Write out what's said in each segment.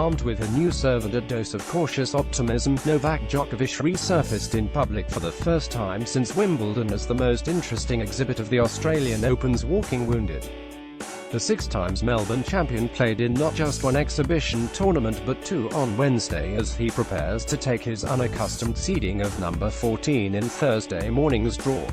Armed with a new serve and a dose of cautious optimism, Novak Djokovic resurfaced in public for the first time since Wimbledon as the most interesting exhibit of the Australian Open's walking wounded. The six-times Melbourne champion played in not just one exhibition tournament but two on Wednesday as he prepares to take his unaccustomed seeding of number 14 in Thursday morning's draw.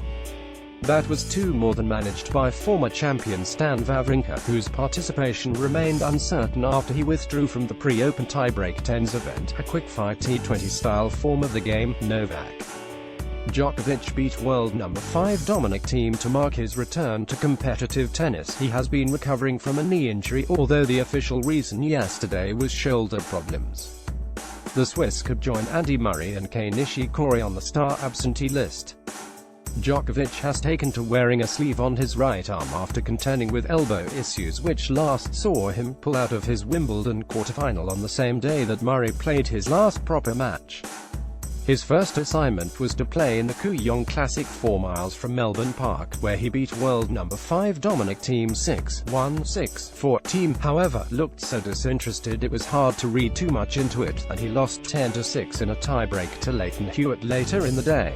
That was two more than managed by former champion Stan Wawrinka, whose participation remained uncertain after he withdrew from the pre-Open tiebreak tens event, a quick-fight T20-style form of the game. Novak Djokovic beat world number 5 Dominic Thiem to mark his return to competitive tennis. He has been recovering from a knee injury, although the official reason yesterday was shoulder problems. The Swiss could join Andy Murray and Kei Nishikori on the star absentee list. Djokovic has taken to wearing a sleeve on his right arm after contending with elbow issues which last saw him pull out of his Wimbledon quarterfinal on the same day that Murray played his last proper match. His first assignment was to play in the Kooyong Classic 4 miles from Melbourne Park, where he beat world number 5 Dominic Thiem 6-1, 6-4. Thiem, however, looked so disinterested it was hard to read too much into it, and he lost 10-6 in a tiebreak to Leighton Hewitt later in the day.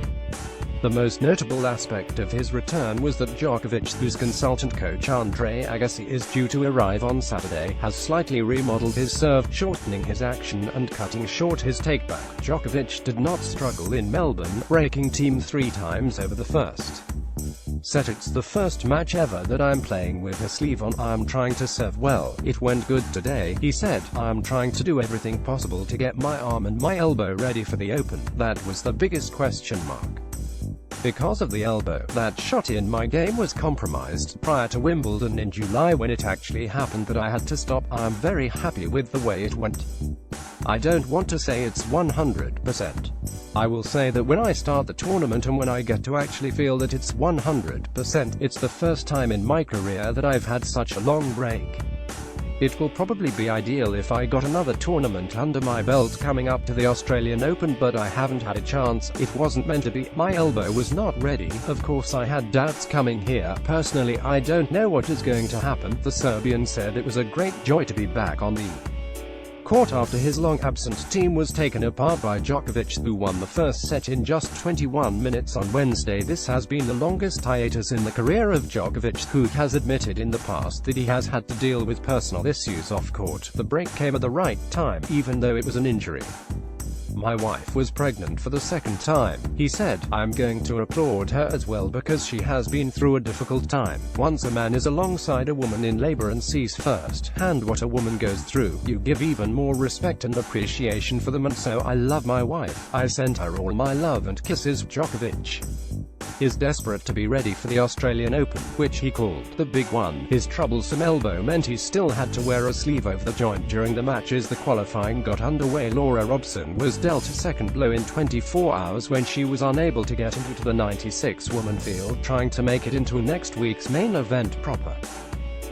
The most notable aspect of his return was that Djokovic, whose consultant coach Andre Agassi is due to arrive on Saturday, has slightly remodeled his serve, shortening his action and cutting short his takeback. Djokovic did not struggle in Melbourne, breaking Thiem 3 times over the first set. It's the first match ever that I'm playing with a sleeve on. I'm trying to serve well. It went good today, he said. I'm trying to do everything possible to get my arm and my elbow ready for the Open. That was the biggest question mark. Because of the elbow, that shot in my game was compromised. Prior to Wimbledon in July when it actually happened that I had to stop, I'm very happy with the way it went. I don't want to say it's 100%. I will say that when I start the tournament and when I get to actually feel that it's 100%, it's the first time in my career that I've had such a long break. It will probably be ideal if I got another tournament under my belt coming up to the Australian Open, but I haven't had a chance. It wasn't meant to be. My elbow was not ready. Of course I had doubts coming here. Personally, I don't know what is going to happen. The Serbian said it was a great joy to be back on the court after his long absence. Thiem was taken apart by Djokovic, who won the first set in just 21 minutes on Wednesday. This has been the longest hiatus in the career of Djokovic, who has admitted in the past that he has had to deal with personal issues off-court. The break came at the right time, even though it was an injury. My wife was pregnant for the second time, he said. I'm going to applaud her as well because she has been through a difficult time. Once a man is alongside a woman in labor and sees first-hand what a woman goes through, you give even more respect and appreciation for them, and so I love my wife. I sent her all my love and kisses. Djokovic is desperate to be ready for the Australian Open, which he called the big one. His troublesome elbow meant he still had to wear a sleeve over the joint during the match as the qualifying got underway. Laura Robson was dealt a second blow in 24 hours when she was unable to get into the 96-woman field, trying to make it into next week's main event proper.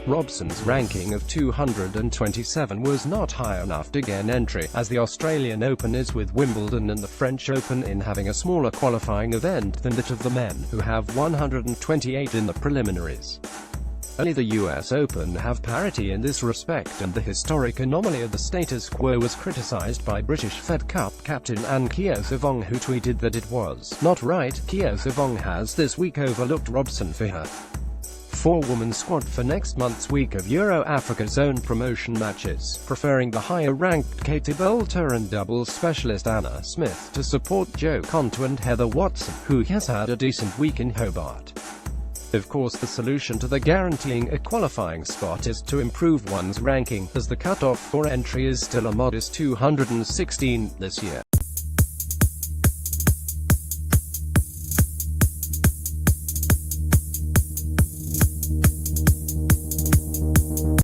Robson's ranking of 227 was not high enough to gain entry, as the Australian Open is with Wimbledon and the French Open in having a smaller qualifying event than that of the men, who have 128 in the preliminaries. Only the US Open have parity in this respect, and the historic anomaly of the status quo was criticized by British Fed Cup captain Anne Keohsevong, who tweeted that it was not right. Keohsevong has this week overlooked Robson for her four-woman squad for next month's week of Euro-Africa Zone promotion matches, preferring the higher-ranked Katie Boulter and doubles specialist Anna Smith to support Jo Konta and Heather Watson, who has had a decent week in Hobart. Of course, the solution to the guaranteeing a qualifying spot is to improve one's ranking, as the cutoff for entry is still a modest 216 this year.